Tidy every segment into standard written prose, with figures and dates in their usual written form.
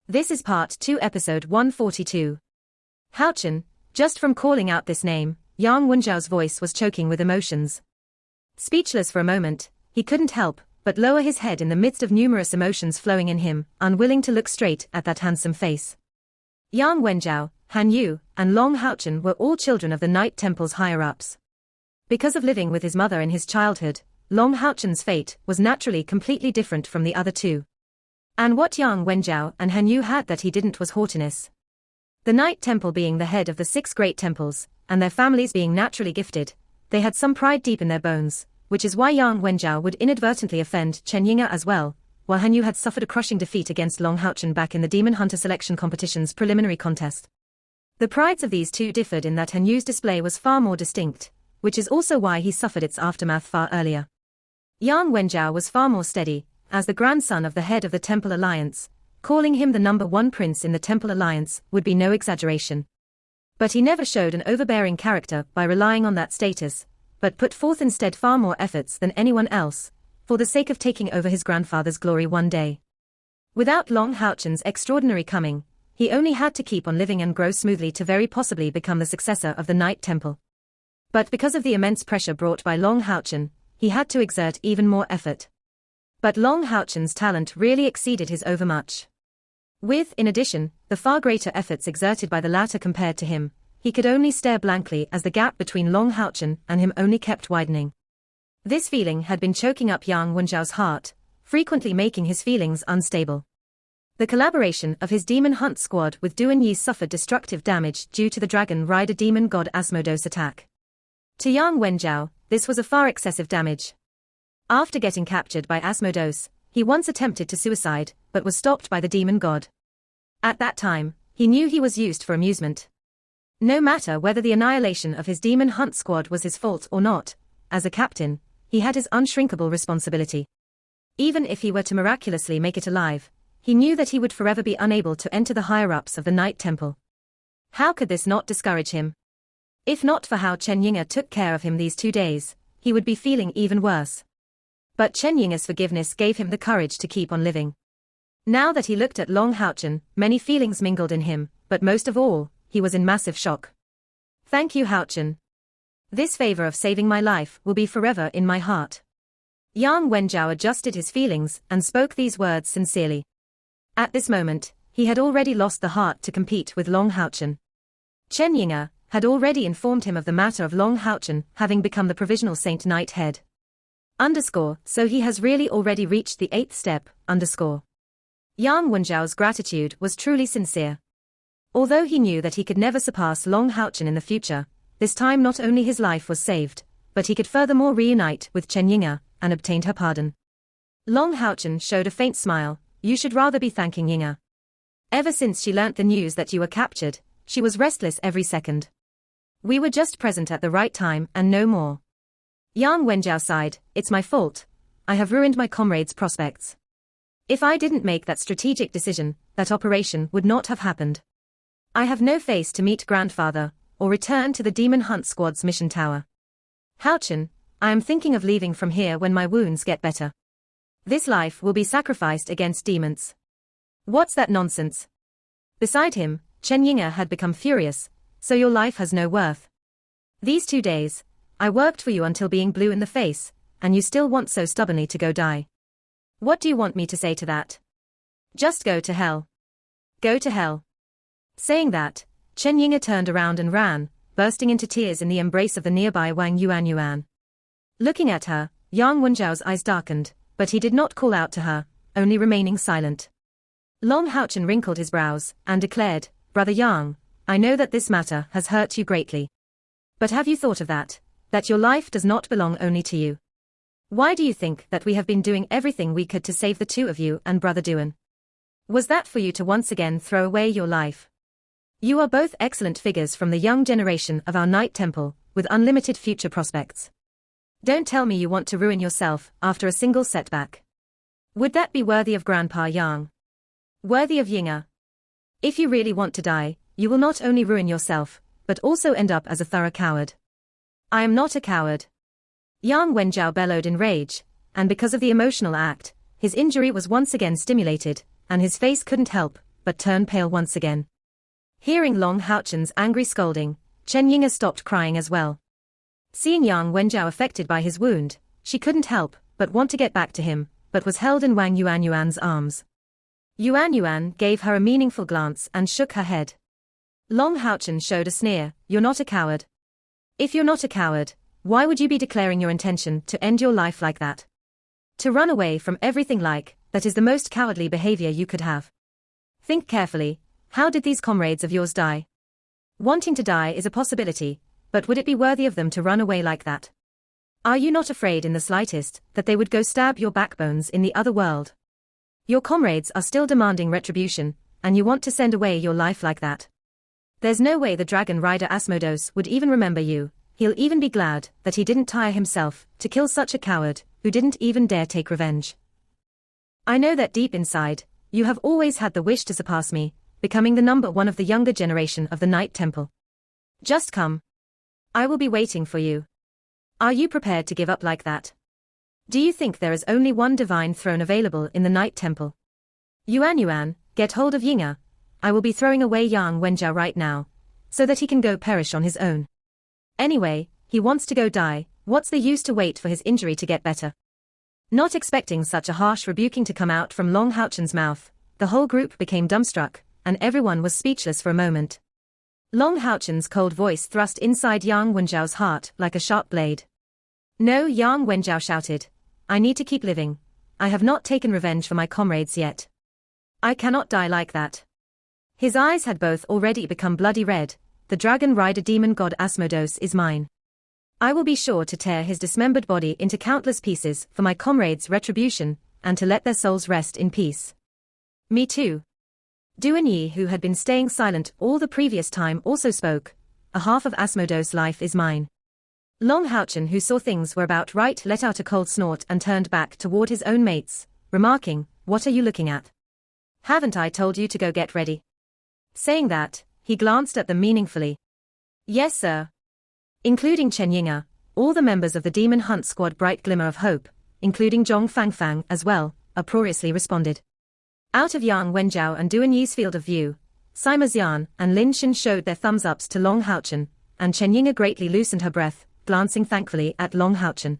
This is part 2, episode 142. Houchen, just from calling out this name, Yang Wenjiao's voice was choking with emotions. Speechless for a moment, he couldn't help but lower his head in the midst of numerous emotions flowing in him, unwilling to look straight at that handsome face. Yang Wenjiao, Han Yu, and Long Houchen were all children of the Night Temple's higher-ups. Because of living with his mother in his childhood, Long Houchen's fate was naturally completely different from the other two. And what Yang Wenjiao and Han Yu had that he didn't was haughtiness. The Night Temple being the head of the 6 great temples, and their families being naturally gifted, they had some pride deep in their bones, which is why Yang Wenjiao would inadvertently offend Chen Yinga as well, while Han Yu had suffered a crushing defeat against Long Houchen back in the Demon Hunter Selection Competition's preliminary contest. The prides of these two differed in that Han Yu's display was far more distinct, which is also why he suffered its aftermath far earlier. Yang Wenjiao was far more steady, as the grandson of the head of the Temple Alliance. Calling him the number 1 prince in the Temple Alliance would be no exaggeration. But he never showed an overbearing character by relying on that status, but put forth instead far more efforts than anyone else, for the sake of taking over his grandfather's glory one day. Without Long Houchen's extraordinary coming, he only had to keep on living and grow smoothly to very possibly become the successor of the Night Temple. But because of the immense pressure brought by Long Houchen, he had to exert even more effort. But Long Houchen's talent really exceeded his overmuch. With, in addition, the far greater efforts exerted by the latter compared to him, he could only stare blankly as the gap between Long Houchen and him only kept widening. This feeling had been choking up Yang Wenjiao's heart, frequently making his feelings unstable. The collaboration of his demon hunt squad with Duan Yi suffered destructive damage due to the dragon rider demon god Asmodeus attack. To Yang Wenjiao, this was a far excessive damage. After getting captured by Asmodeus, he once attempted to suicide, but was stopped by the demon god. At that time, he knew he was used for amusement. No matter whether the annihilation of his demon hunt squad was his fault or not, as a captain, he had his unshrinkable responsibility. Even if he were to miraculously make it alive, he knew that he would forever be unable to enter the higher-ups of the Night Temple. How could this not discourage him? If not for how Chen Yinga took care of him these 2 days, he would be feeling even worse. But Chen Yinga's forgiveness gave him the courage to keep on living. Now that he looked at Long Houchen, many feelings mingled in him, but most of all, he was in massive shock. Thank you, Houchen. This favor of saving my life will be forever in my heart. Yang Wenjiao adjusted his feelings and spoke these words sincerely. At this moment, he had already lost the heart to compete with Long Houchen. Chen Yinga had already informed him of the matter of Long Houchen having become the provisional Saint Knight head. So he has really already reached the 8th step, Yang Wenjiao's gratitude was truly sincere. Although he knew that he could never surpass Long Houchen in the future, this time not only his life was saved, but he could furthermore reunite with Chen Yinga, and obtained her pardon. Long Houchen showed a faint smile. You should rather be thanking Yinga. Ever since she learnt the news that you were captured, she was restless every second. We were just present at the right time and no more. Yang Wenjiao sighed, it's my fault. I have ruined my comrade's prospects. If I didn't make that strategic decision, that operation would not have happened. I have no face to meet grandfather, or return to the Demon Hunt Squad's mission tower. Houchen, I am thinking of leaving from here when my wounds get better. This life will be sacrificed against demons. What's that nonsense? Beside him, Chen Yinga had become furious, so your life has no worth. These 2 days, I worked for you until being blue in the face, and you still want so stubbornly to go die. What do you want me to say to that? Just go to hell. Go to hell. Saying that, Chen Yinga turned around and ran, bursting into tears in the embrace of the nearby Wang Yuan. Looking at her, Yang Wenjiao's eyes darkened, but he did not call out to her, only remaining silent. Long Houchen wrinkled his brows, and declared, Brother Yang, I know that this matter has hurt you greatly. But have you thought of that your life does not belong only to you? Why do you think that we have been doing everything we could to save the 2 of you and Brother Duan? Was that for you to once again throw away your life? You are both excellent figures from the young generation of our Night Temple, with unlimited future prospects. Don't tell me you want to ruin yourself after a single setback. Would that be worthy of Grandpa Yang? Worthy of Yinga? If you really want to die, you will not only ruin yourself, but also end up as a thorough coward. I am not a coward. Yang Wenjiao bellowed in rage, and because of the emotional act, his injury was once again stimulated, and his face couldn't help but turned pale once again. Hearing Long Haochen's angry scolding, Chen Yinga stopped crying as well. Seeing Yang Wenjiao affected by his wound, she couldn't help but want to get back to him, but was held in Wang Yuanyuan's arms. Yuanyuan gave her a meaningful glance and shook her head. Long Haochen showed a sneer. "You're not a coward. If you're not a coward, why would you be declaring your intention to end your life like that? To run away from everything like that is the most cowardly behavior you could have. Think carefully, how did these comrades of yours die? Wanting to die is a possibility, but would it be worthy of them to run away like that? Are you not afraid in the slightest that they would go stab your backbones in the other world? Your comrades are still demanding retribution, and you want to send away your life like that? There's no way the dragon rider Asmodeus would even remember you. He'll even be glad that he didn't tire himself to kill such a coward who didn't even dare take revenge. I know that deep inside, you have always had the wish to surpass me, becoming the number one of the younger generation of the Night Temple. Just come. I will be waiting for you. Are you prepared to give up like that? Do you think there is only one divine throne available in the Night Temple? Yuanyuan, get hold of Yinga. I will be throwing away Yang Wenjiao right now, so that he can go perish on his own. Anyway, he wants to go die, what's the use to wait for his injury to get better?" Not expecting such a harsh rebuking to come out from Long Haochen's mouth, the whole group became dumbstruck, and everyone was speechless for a moment. Long Haochen's cold voice thrust inside Yang Wenjiao's heart like a sharp blade. "No," Yang Wenjiao shouted. "I need to keep living. I have not taken revenge for my comrades yet. I cannot die like that." His eyes had both already become bloody red. "The dragon rider demon god Asmodeus is mine. I will be sure to tear his dismembered body into countless pieces for my comrades' retribution, and to let their souls rest in peace." "Me too." Duan Yi, who had been staying silent all the previous time, also spoke. "A half of Asmodeus' life is mine." Long Haochen, who saw things were about right, let out a cold snort and turned back toward his own mates, remarking, "What are you looking at? Haven't I told you to go get ready?" Saying that, he glanced at them meaningfully. "Yes, sir." Including Chen Yinga, all the members of the Demon Hunt Squad, Bright Glimmer of Hope, including Zhong Fangfang as well, uproariously responded. Out of Yang Wenjiao and Duan Yi's field of view, Sima Xian and Lin Shin showed their thumbs-ups to Long Haochen, and Chen Yinga greatly loosened her breath, glancing thankfully at Long Haochen.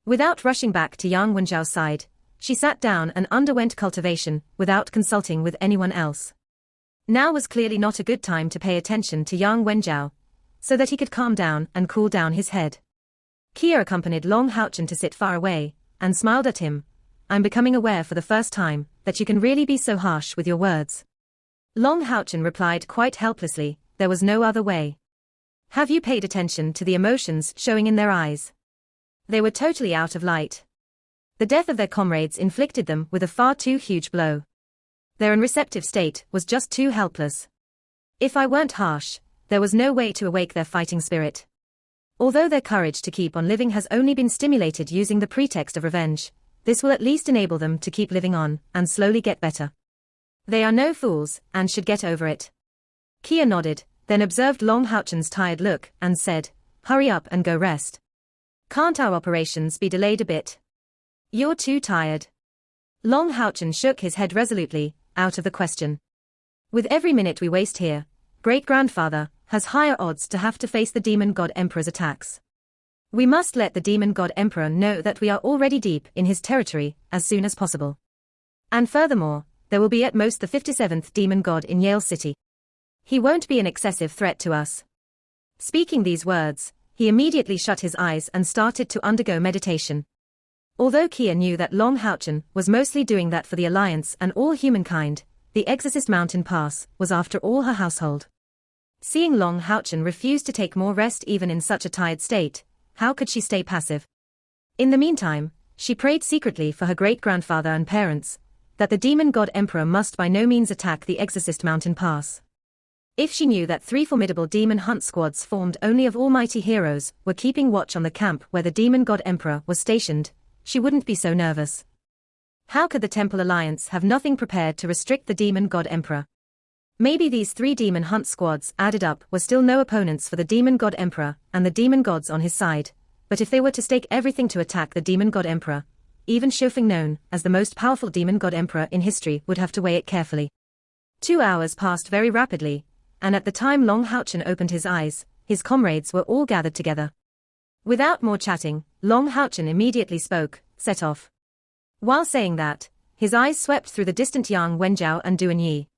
Without rushing back to Yang Wenjiao's side, she sat down and underwent cultivation without consulting with anyone else. Now was clearly not a good time to pay attention to Yang Wenjiao, so that he could calm down and cool down his head. Kia accompanied Long Haochen to sit far away, and smiled at him. "I'm becoming aware for the first time that you can really be so harsh with your words." Long Haochen replied quite helplessly, "There was no other way." Have you paid attention to the emotions showing in their eyes? They were totally out of light. The death of their comrades inflicted them with a far too huge blow. Their unreceptive state was just too helpless. If I weren't harsh, there was no way to awake their fighting spirit. Although their courage to keep on living has only been stimulated using the pretext of revenge, this will at least enable them to keep living on and slowly get better. They are no fools and should get over it. Kia nodded, then observed Long Haochen's tired look and said, "Hurry up and go rest. Can't our operations be delayed a bit? You're too tired." Long Haochen shook his head resolutely, out of the question. "With every minute we waste here, great-grandfather has higher odds to have to face the Demon God Emperor's attacks. We must let the Demon God Emperor know that we are already deep in his territory as soon as possible. And furthermore, there will be at most the 57th Demon God in Yale City. He won't be an excessive threat to us." Speaking these words, he immediately shut his eyes and started to undergo meditation. Although Kia knew that Long Haochen was mostly doing that for the Alliance and all humankind, the Exorcist Mountain Pass was after all her household. Seeing Long Haochen refuse to take more rest even in such a tired state, how could she stay passive? In the meantime, she prayed secretly for her great-grandfather and parents, that the Demon God Emperor must by no means attack the Exorcist Mountain Pass. If she knew that 3 formidable demon hunt squads formed only of almighty heroes were keeping watch on the camp where the Demon God Emperor was stationed, she wouldn't be so nervous. How could the Temple Alliance have nothing prepared to restrict the Demon God Emperor? Maybe these 3 demon hunt squads added up were still no opponents for the Demon God Emperor and the demon gods on his side, but if they were to stake everything to attack the Demon God Emperor, even Shofeng, known as the most powerful Demon God Emperor in history, would have to weigh it carefully. 2 hours passed very rapidly, and at the time Long Houchen opened his eyes, his comrades were all gathered together. Without more chatting, Long Houchen immediately spoke, set off. While saying that, his eyes swept through the distant Yang Wenjiao and Duan Yi.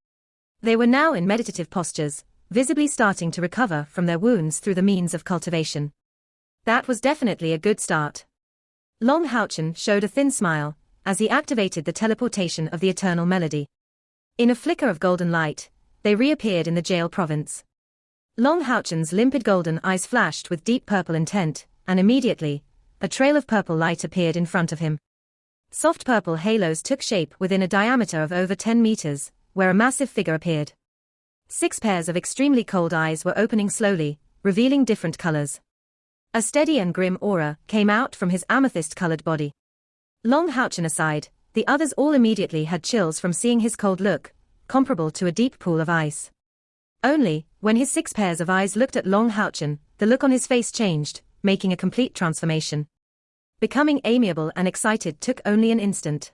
They were now in meditative postures, visibly starting to recover from their wounds through the means of cultivation. That was definitely a good start. Long Houchen showed a thin smile, as he activated the teleportation of the eternal melody. In a flicker of golden light, they reappeared in the jail province. Long Houchen's limpid golden eyes flashed with deep purple intent, and immediately, a trail of purple light appeared in front of him. Soft purple halos took shape within a diameter of over 10 meters, where a massive figure appeared. 6 pairs of extremely cold eyes were opening slowly, revealing different colors. A steady and grim aura came out from his amethyst-colored body. Long Houchen aside, the others all immediately had chills from seeing his cold look, comparable to a deep pool of ice. Only, when his 6 pairs of eyes looked at Long Houchen, the look on his face changed, making a complete transformation. Becoming amiable and excited took only an instant.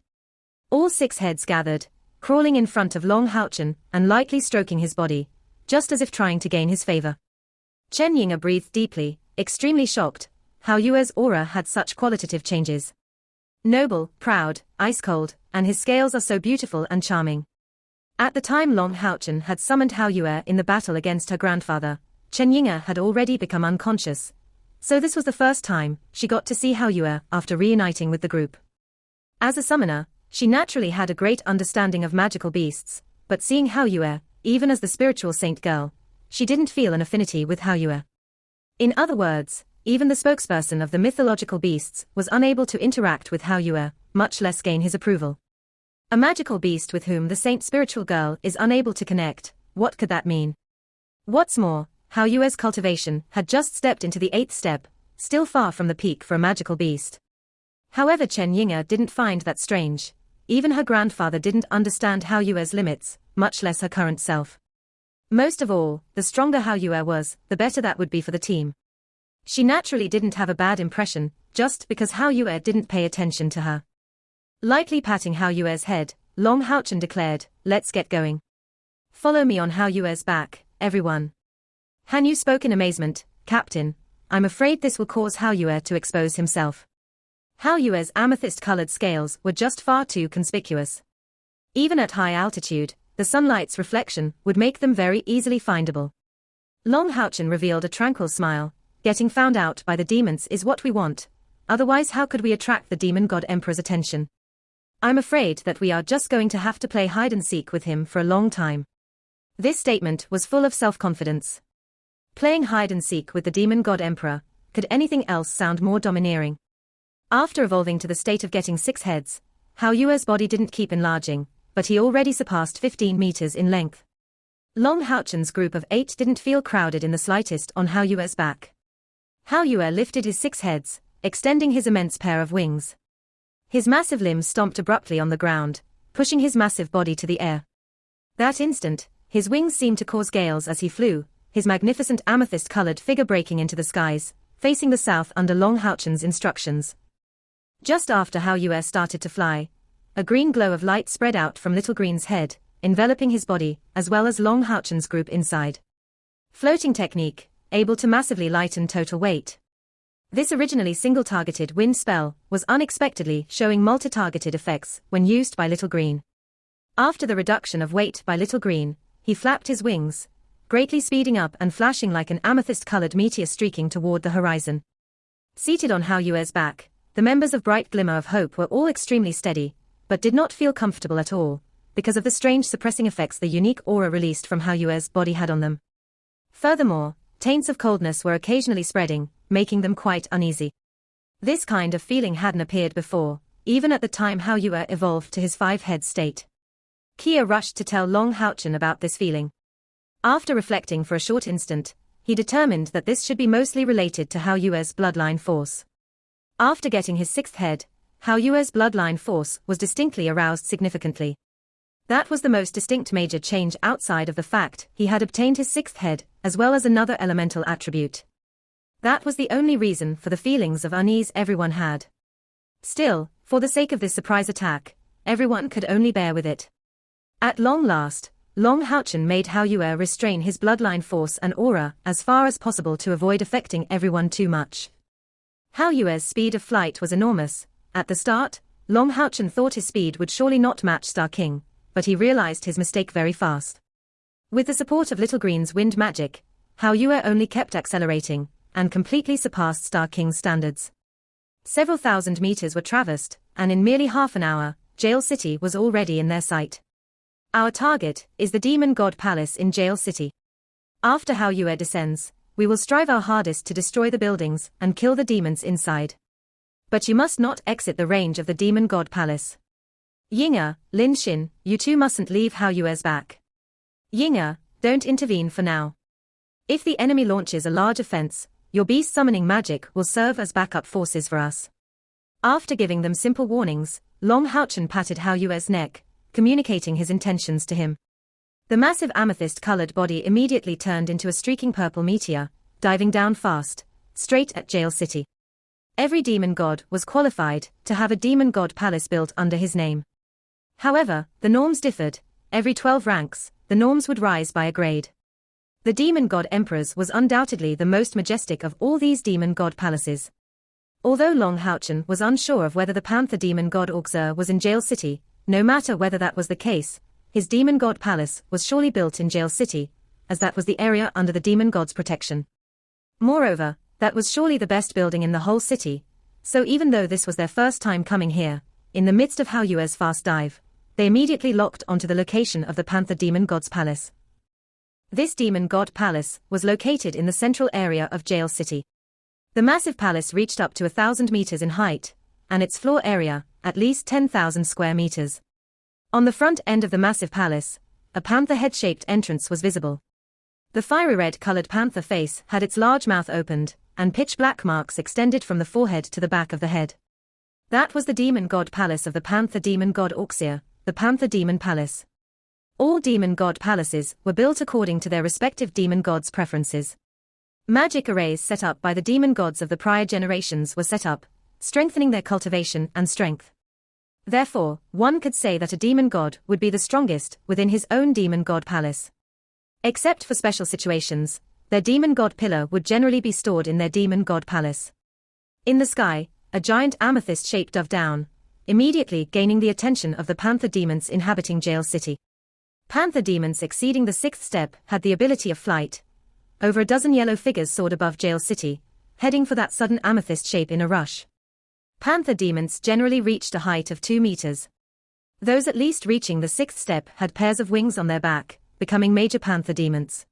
All 6 heads gathered, crawling in front of Long Houchen and lightly stroking his body, just as if trying to gain his favor. Chen Yinga breathed deeply, extremely shocked. Hao Yue's aura had such qualitative changes. Noble, proud, ice-cold, and his scales are so beautiful and charming. At the time Long Houchen had summoned Hao Yue in the battle against her grandfather, Chen Yinga had already become unconscious. So this was the first time she got to see Hao Yue after reuniting with the group. As a summoner, she naturally had a great understanding of magical beasts, but seeing Hao Yue, even as the spiritual saint girl, she didn't feel an affinity with Hao Yue. In other words, even the spokesperson of the mythological beasts was unable to interact with Hao Yue, much less gain his approval. A magical beast with whom the saint spiritual girl is unable to connect, what could that mean? What's more, Hao Yue's cultivation had just stepped into the 8th step, still far from the peak for a magical beast. However, Chen Yinga didn't find that strange. Even her grandfather didn't understand Hao Yue's limits, much less her current self. Most of all, the stronger Hao Yue was, the better that would be for the team. She naturally didn't have a bad impression, just because Hao Yue didn't pay attention to her. Lightly patting Hao Yue's head, Long Houchen declared, "Let's get going. Follow me on Hao Yue's back, everyone." Han Yu spoke in amazement, "Captain, I'm afraid this will cause Hao Yue to expose himself." Hao Yue's amethyst-colored scales were just far too conspicuous. Even at high altitude, the sunlight's reflection would make them very easily findable. Long Houchen revealed a tranquil smile, "Getting found out by the demons is what we want, otherwise how could we attract the demon god emperor's attention? I'm afraid that we are just going to have to play hide-and-seek with him for a long time." This statement was full of self-confidence. Playing hide-and-seek with the demon god emperor, could anything else sound more domineering? After evolving to the state of getting 6 heads, Hao Yue's body didn't keep enlarging, but he already surpassed 15 meters in length. Long Houchen's group of 8 didn't feel crowded in the slightest on Hao Yue's back. Hao Yue lifted his 6 heads, extending his immense pair of wings. His massive limbs stomped abruptly on the ground, pushing his massive body to the air. That instant, his wings seemed to cause gales as he flew, his magnificent amethyst-colored figure breaking into the skies, facing the south under Long Houchen's instructions. Just after Hao Yue started to fly, a green glow of light spread out from Little Green's head, enveloping his body, as well as Long Houchen's group inside. Floating technique, able to massively lighten total weight. This originally single-targeted wind spell was unexpectedly showing multi-targeted effects when used by Little Green. After the reduction of weight by Little Green, he flapped his wings, greatly speeding up and flashing like an amethyst-colored meteor streaking toward the horizon. Seated on Hao Yue's back, the members of Bright Glimmer of Hope were all extremely steady, but did not feel comfortable at all, because of the strange suppressing effects the unique aura released from Hao Yue's body had on them. Furthermore, taints of coldness were occasionally spreading, making them quite uneasy. This kind of feeling hadn't appeared before, even at the time Hao Yue evolved to his 5-head state. Kia rushed to tell Long Houchen about this feeling. After reflecting for a short instant, he determined that this should be mostly related to Hao Yue's bloodline force. After getting his 6th head, Hao Yue's bloodline force was distinctly aroused significantly. That was the most distinct major change outside of the fact he had obtained his 6th head, as well as another elemental attribute. That was the only reason for the feelings of unease everyone had. Still, for the sake of this surprise attack, everyone could only bear with it. At long last, Long Houchen made Hao Yue restrain his bloodline force and aura as far as possible to avoid affecting everyone too much. Hao Yue's speed of flight was enormous. At the start, Long Houchen thought his speed would surely not match Star King, but he realized his mistake very fast. With the support of Little Green's wind magic, Hao Yue only kept accelerating, and completely surpassed Star King's standards. Several thousand meters were traversed, and in merely half an hour, Jail City was already in their sight. Our target is the Demon God Palace in Jail City. After Hao Yue descends, we will strive our hardest to destroy the buildings and kill the demons inside. But you must not exit the range of the Demon God Palace. Ying'er, Lin Xin, you two mustn't leave Hao Yue's back. Ying'er, don't intervene for now. If the enemy launches a large offense, your beast summoning magic will serve as backup forces for us. After giving them simple warnings, Long Houchen patted Hao Yue's neck, communicating his intentions to him. The massive amethyst-colored body immediately turned into a streaking purple meteor, diving down fast, straight at Jail City. Every demon god was qualified to have a demon god palace built under his name. However, the norms differed. Every 12 ranks, the norms would rise by a grade. The demon god emperor's was undoubtedly the most majestic of all these demon god palaces. Although Long Houchen was unsure of whether the panther demon god Orgzer was in Jail City, no matter whether that was the case, his demon god palace was surely built in Jail City, as that was the area under the demon god's protection. Moreover, that was surely the best building in the whole city, so even though this was their first time coming here, in the midst of Hao Yue's fast dive, they immediately locked onto the location of the panther demon god's palace. This demon god palace was located in the central area of Jail City. The massive palace reached up to 1,000 meters in height, and its floor area, at least 10,000 square meters. On the front end of the massive palace, a panther head-shaped entrance was visible. The fiery red-colored panther face had its large mouth opened, and pitch-black marks extended from the forehead to the back of the head. That was the demon god palace of the panther demon god Orgzer, the panther demon palace. All demon god palaces were built according to their respective demon gods' preferences. Magic arrays set up by the demon gods of the prior generations were set up, strengthening their cultivation and strength. Therefore, one could say that a demon god would be the strongest within his own demon god palace. Except for special situations, their demon god pillar would generally be stored in their demon god palace. In the sky, a giant amethyst-shaped dove down, immediately gaining the attention of the panther demons inhabiting Jail City. Panther demons exceeding the 6th step had the ability of flight. Over a dozen yellow figures soared above Jail City, heading for that sudden amethyst shape in a rush. Panther demons generally reached a height of 2 meters. Those at least reaching the 6th step had pairs of wings on their back, becoming major panther demons.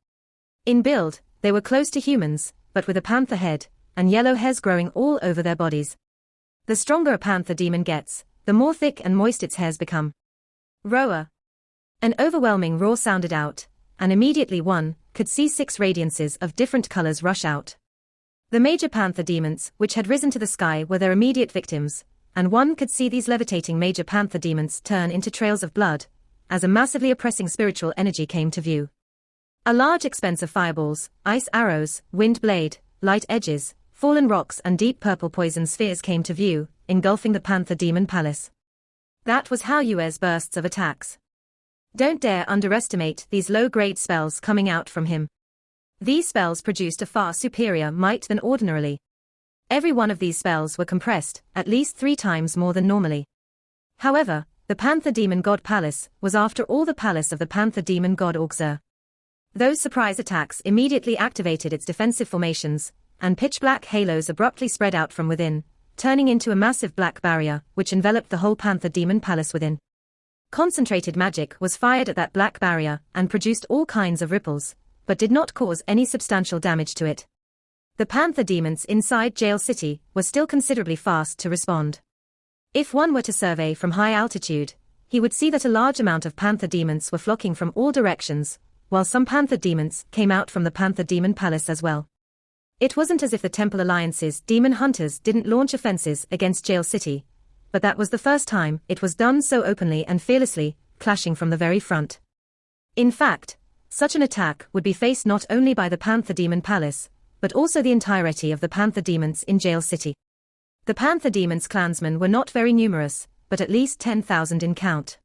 In build, they were close to humans, but with a panther head, and yellow hairs growing all over their bodies. The stronger a panther demon gets, the more thick and moist its hairs become. Roar. An overwhelming roar sounded out, and immediately one could see 6 radiances of different colors rush out. The major panther demons, which had risen to the sky, were their immediate victims, and one could see these levitating major panther demons turn into trails of blood, as a massively oppressing spiritual energy came to view. A large expanse of fireballs, ice arrows, wind blade, light edges, fallen rocks and deep purple poison spheres came to view, engulfing the panther demon palace. That was Hao Yue's bursts of attacks. Don't dare underestimate these low-grade spells coming out from him. These spells produced a far superior might than ordinarily. Every one of these spells were compressed, at least 3 times more than normally. However, the Panther Demon God Palace was after all the palace of the Panther Demon God Orgzer. Those surprise attacks immediately activated its defensive formations, and pitch-black halos abruptly spread out from within, turning into a massive black barrier, which enveloped the whole Panther Demon Palace within. Concentrated magic was fired at that black barrier and produced all kinds of ripples, but did not cause any substantial damage to it. The Panther demons inside Jail City were still considerably fast to respond. If one were to survey from high altitude, he would see that a large amount of Panther demons were flocking from all directions, while some Panther demons came out from the Panther Demon Palace as well. It wasn't as if the Temple Alliance's demon hunters didn't launch offenses against Jail City, but that was the first time it was done so openly and fearlessly, clashing from the very front. In fact, such an attack would be faced not only by the Panther Demon Palace, but also the entirety of the Panther demons in Jail City. The Panther demons' clansmen were not very numerous, but at least 10,000 in count.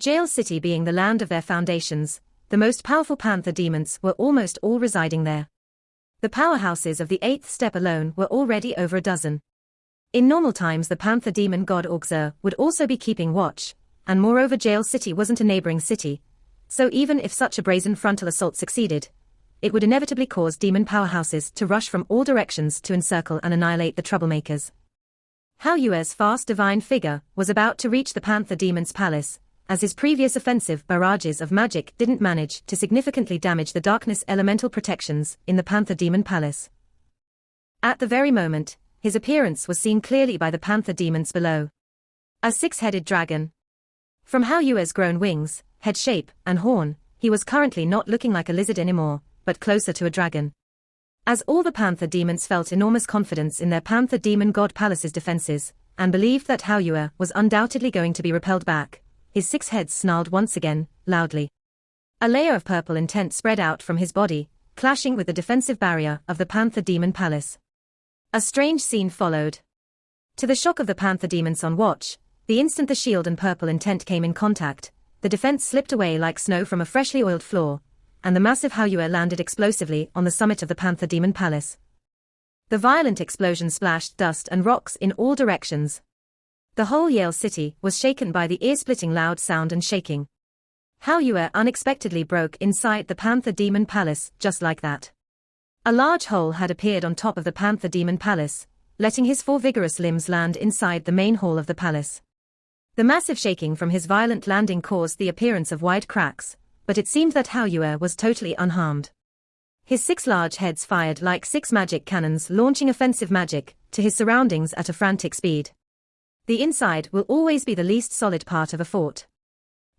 Jail City being the land of their foundations, the most powerful panther demons were almost all residing there. The powerhouses of the 8th step alone were already over a dozen. In normal times the panther demon god Orgzer would also be keeping watch, and moreover Jail City wasn't a neighboring city, so even if such a brazen frontal assault succeeded, it would inevitably cause demon powerhouses to rush from all directions to encircle and annihilate the troublemakers. Hao Yue's fast divine figure was about to reach the panther demon's palace, as his previous offensive barrages of magic didn't manage to significantly damage the darkness elemental protections in the panther demon palace. At the very moment, his appearance was seen clearly by the panther demons below. A 6-headed dragon. From Hao Yue's grown wings, head shape, and horn, he was currently not looking like a lizard anymore, but closer to a dragon. As all the panther demons felt enormous confidence in their panther demon god palace's defenses, and believed that Hao Yue was undoubtedly going to be repelled back, his 6 heads snarled once again, loudly. A layer of purple intent spread out from his body, clashing with the defensive barrier of the panther demon palace. A strange scene followed. To the shock of the panther demons on watch, the instant the shield and purple intent came in contact, the defense slipped away like snow from a freshly oiled floor, and the massive Hao Yue landed explosively on the summit of the panther demon palace. The violent explosion splashed dust and rocks in all directions. The whole Yale city was shaken by the ear-splitting loud sound and shaking. Hao Yue unexpectedly broke inside the panther demon palace just like that. A large hole had appeared on top of the panther demon palace, letting his 4 vigorous limbs land inside the main hall of the palace. The massive shaking from his violent landing caused the appearance of wide cracks, but it seemed that Hao Yue was totally unharmed. His 6 large heads fired like 6 magic cannons launching offensive magic to his surroundings at a frantic speed. The inside will always be the least solid part of a fort.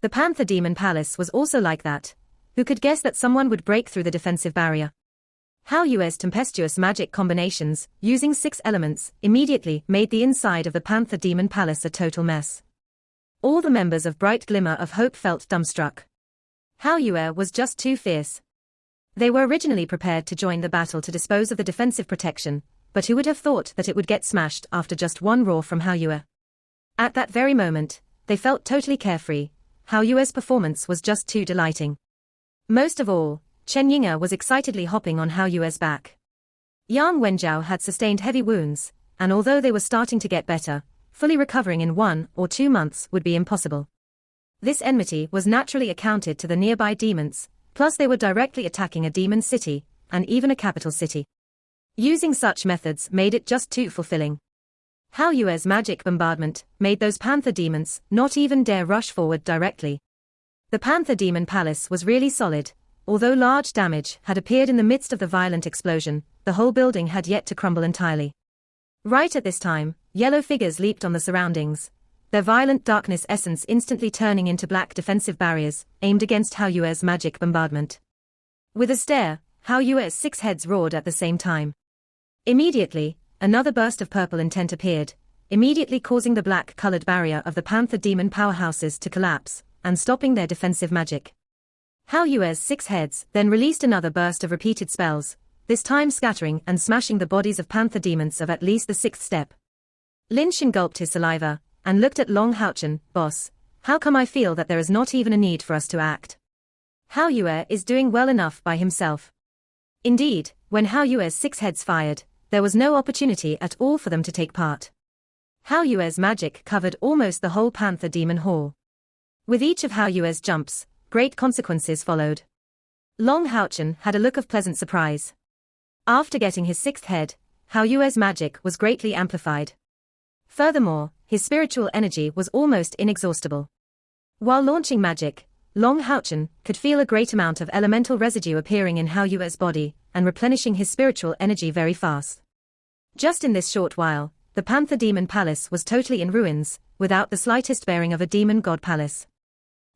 The panther demon palace was also like that. Who could guess that someone would break through the defensive barrier? Hao Yue's tempestuous magic combinations, using 6 elements, immediately made the inside of the panther demon palace a total mess. All the members of Bright Glimmer of Hope felt dumbstruck. Hao Yue was just too fierce. They were originally prepared to join the battle to dispose of the defensive protection, but who would have thought that it would get smashed after just one roar from Hao Yue? At that very moment, they felt totally carefree. Hao Yue's performance was just too delighting. Most of all, Chen Ying'er was excitedly hopping on Hao Yue's back. Yang Wenjiao had sustained heavy wounds, and although they were starting to get better, fully recovering in 1 or 2 months would be impossible. This enmity was naturally accounted to the nearby demons, plus they were directly attacking a demon city, and even a capital city. Using such methods made it just too fulfilling. Hao Yue's magic bombardment made those panther demons not even dare rush forward directly. The panther demon palace was really solid. Although large damage had appeared in the midst of the violent explosion, the whole building had yet to crumble entirely. Right at this time, yellow figures leaped on the surroundings, their violent darkness essence instantly turning into black defensive barriers, aimed against Hao Yue's magic bombardment. With a stare, Hao Yue's 6 heads roared at the same time. Immediately, another burst of purple intent appeared, immediately causing the black-colored barrier of the panther demon powerhouses to collapse, and stopping their defensive magic. Hao Yue's 6 heads then released another burst of repeated spells, this time scattering and smashing the bodies of panther demons of at least the 6th step. Lin Shin gulped his saliva, and looked at Long Haochen. Boss, how come I feel that there is not even a need for us to act? Hao Yue is doing well enough by himself. Indeed, when Hao Yue's 6 heads fired, there was no opportunity at all for them to take part. Hao Yue's magic covered almost the whole panther demon hall. With each of Hao Yue's jumps, great consequences followed. Long Haochen had a look of pleasant surprise. After getting his 6th head, Hao Yue's magic was greatly amplified. Furthermore, his spiritual energy was almost inexhaustible. While launching magic, Long Haochen could feel a great amount of elemental residue appearing in Hao Yue's body, and replenishing his spiritual energy very fast. Just in this short while, the Panther Demon Palace was totally in ruins, without the slightest bearing of a demon god palace.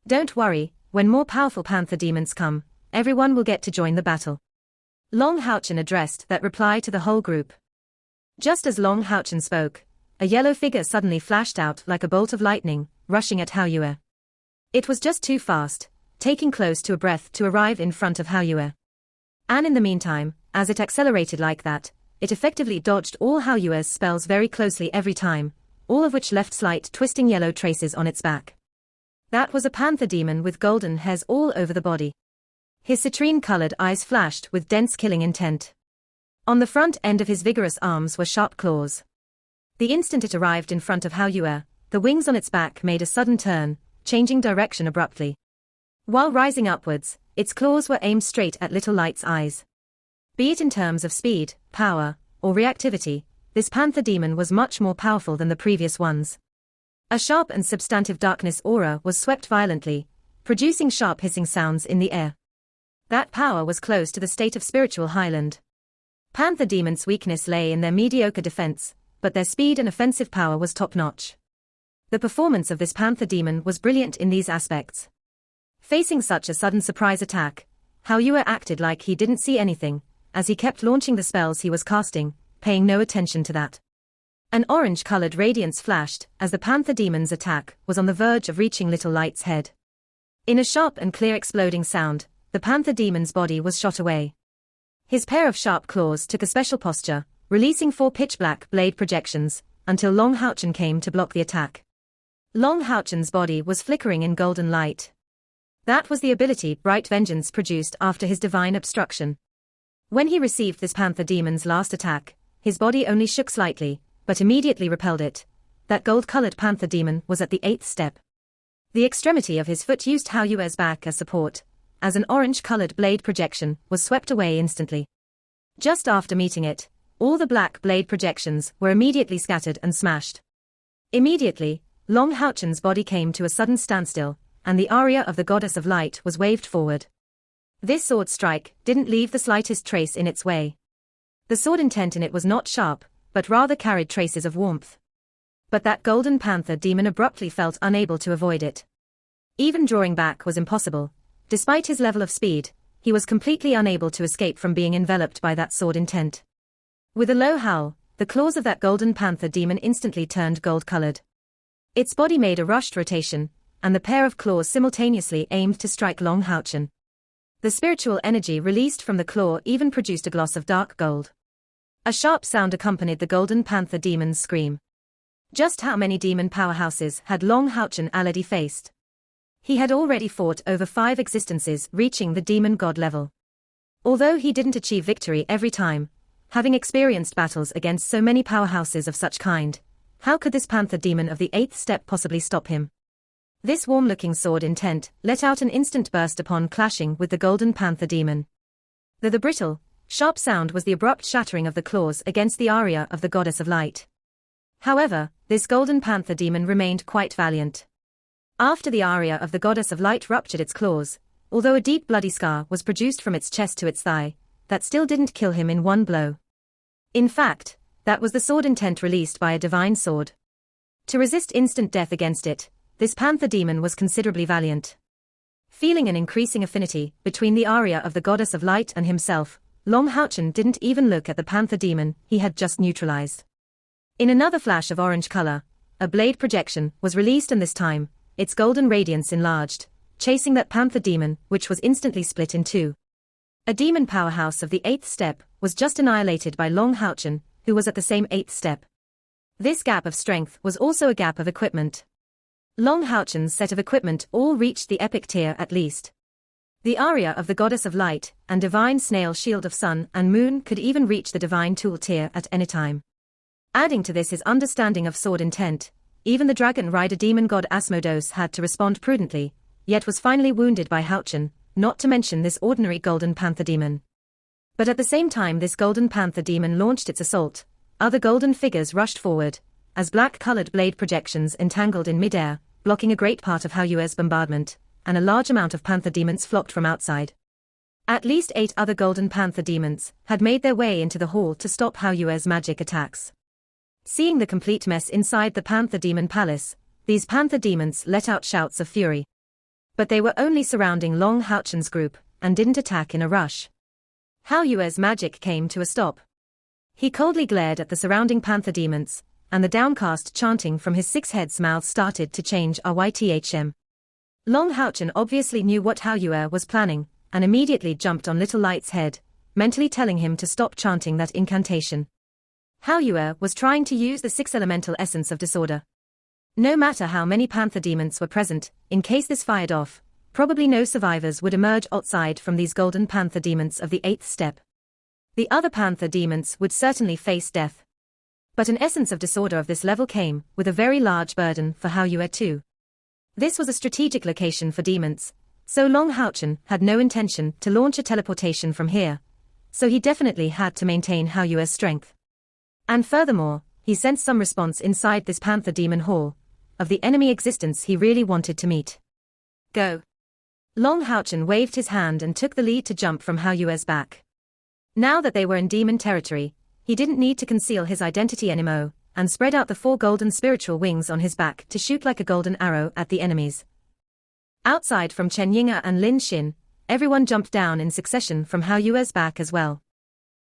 Don't worry, when more powerful Panther Demons come, everyone will get to join the battle. Long Haochen addressed that reply to the whole group. Just as Long Haochen spoke, a yellow figure suddenly flashed out like a bolt of lightning, rushing at Hao Yue. It was just too fast, taking close to a breath to arrive in front of Hao Yue. And in the meantime, as it accelerated like that, it effectively dodged all Hao Yue's spells very closely every time, all of which left slight twisting yellow traces on its back. That was a panther demon with golden hairs all over the body. His citrine-colored eyes flashed with dense killing intent. On the front end of his vigorous arms were sharp claws. The instant it arrived in front of Hao Yue, the wings on its back made a sudden turn, changing direction abruptly. While rising upwards, its claws were aimed straight at Little Light's eyes. Be it in terms of speed, power, or reactivity, this panther demon was much more powerful than the previous ones. A sharp and substantive darkness aura was swept violently, producing sharp hissing sounds in the air. That power was close to the state of spiritual highland. Panther demons' weakness lay in their mediocre defense, but their speed and offensive power was top-notch. The performance of this panther demon was brilliant in these aspects. Facing such a sudden surprise attack, Hao Yue acted like he didn't see anything, as he kept launching the spells he was casting, paying no attention to that. An orange-colored radiance flashed as the panther demon's attack was on the verge of reaching Little Light's head. In a sharp and clear exploding sound, the panther demon's body was shot away. His pair of sharp claws took a special posture, releasing 4 pitch-black blade projections, until Long Haochen came to block the attack. Long Haochen's body was flickering in golden light. That was the ability Bright Vengeance produced after his divine obstruction. When he received this panther demon's last attack, his body only shook slightly, but immediately repelled it. That gold-colored panther demon was at the 8th step. The extremity of his foot used Hao Yue's back as support, as an orange-colored blade projection was swept away instantly. Just after meeting it, all the black blade projections were immediately scattered and smashed. Immediately, Long Haochen's body came to a sudden standstill, and the aria of the Goddess of Light was waved forward. This sword strike didn't leave the slightest trace in its way. The sword intent in it was not sharp, but rather carried traces of warmth. But that golden panther demon abruptly felt unable to avoid it. Even drawing back was impossible. Despite his level of speed, he was completely unable to escape from being enveloped by that sword intent. With a low howl, the claws of that golden panther demon instantly turned gold-colored. Its body made a rushed rotation, and the pair of claws simultaneously aimed to strike Long Haochen. The spiritual energy released from the claw even produced a gloss of dark gold. A sharp sound accompanied the golden panther demon's scream. Just how many demon powerhouses had Long Haochen already faced? He had already fought over 5 existences reaching the demon god level. Although he didn't achieve victory every time, having experienced battles against so many powerhouses of such kind, how could this panther demon of the 8th step possibly stop him? This warm-looking sword intent let out an instant burst upon clashing with the golden panther demon. The brittle, sharp sound was the abrupt shattering of the claws against the aria of the Goddess of Light. However, this golden panther demon remained quite valiant. After the aria of the Goddess of Light ruptured its claws, although a deep bloody scar was produced from its chest to its thigh, that still didn't kill him in one blow. In fact, that was the sword intent released by a divine sword. To resist instant death against it, this panther demon was considerably valiant. Feeling an increasing affinity between the aria of the Goddess of Light and himself, Long Haochen didn't even look at the panther demon he had just neutralized. In another flash of orange color, a blade projection was released, and this time, its golden radiance enlarged, chasing that panther demon, which was instantly split in 2. A demon powerhouse of the 8th step was just annihilated by Long Haochen, who was at the same 8th step. This gap of strength was also a gap of equipment. Long Haochen's set of equipment all reached the epic tier at least. The aria of the Goddess of Light and divine snail shield of sun and moon could even reach the divine tool tier at any time. Adding to this his understanding of sword intent, even the dragon rider demon god Asmodeus had to respond prudently, yet was finally wounded by Haochen, not to mention this ordinary golden panther demon. But at the same time this golden panther demon launched its assault, other golden figures rushed forward, as black-colored blade projections entangled in midair, blocking a great part of Hao Yue's bombardment, and a large amount of panther demons flocked from outside. At least 8 other golden panther demons had made their way into the hall to stop Hao Yue's magic attacks. Seeing the complete mess inside the panther demon palace, these panther demons let out shouts of fury. But they were only surrounding Long Haochen's group, and didn't attack in a rush. Hao Yue's magic came to a stop. He coldly glared at the surrounding panther demons, and the downcast chanting from his 6 heads' mouths started to change rythm. Long Haochen obviously knew what Hao Yue was planning, and immediately jumped on Little Light's head, mentally telling him to stop chanting that incantation. Hao Yue was trying to use the 6 elemental essence of disorder. No matter how many panther demons were present, in case this fired off, probably no survivors would emerge outside from these golden panther demons of the 8th step. The other panther demons would certainly face death. But an essence of disorder of this level came with a very large burden for Hao Yue too. This was a strategic location for demons, so Long Haochen had no intention to launch a teleportation from here, so he definitely had to maintain Hao Yue's strength. And furthermore, he sensed some response inside this panther demon hall, of the enemy existence he really wanted to meet. Go. Long Haochen waved his hand and took the lead to jump from Hao Yue's back. Now that they were in demon territory, he didn't need to conceal his identity anymore, and spread out the 4 golden spiritual wings on his back to shoot like a golden arrow at the enemies. Outside from Chen Ying'er and Lin Xin, everyone jumped down in succession from Hao Yue's back as well.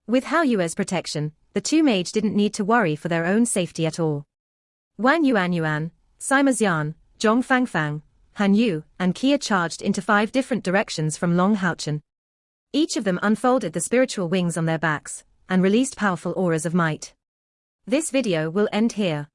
With Hao Yue's protection, the 2 mages didn't need to worry for their own safety at all. Wang Yuan, Sima Xian, Zhong Fangfang, Han Yu, and Kia charged into 5 different directions from Long Haochen. Each of them unfolded the spiritual wings on their backs, and released powerful auras of might. This video will end here.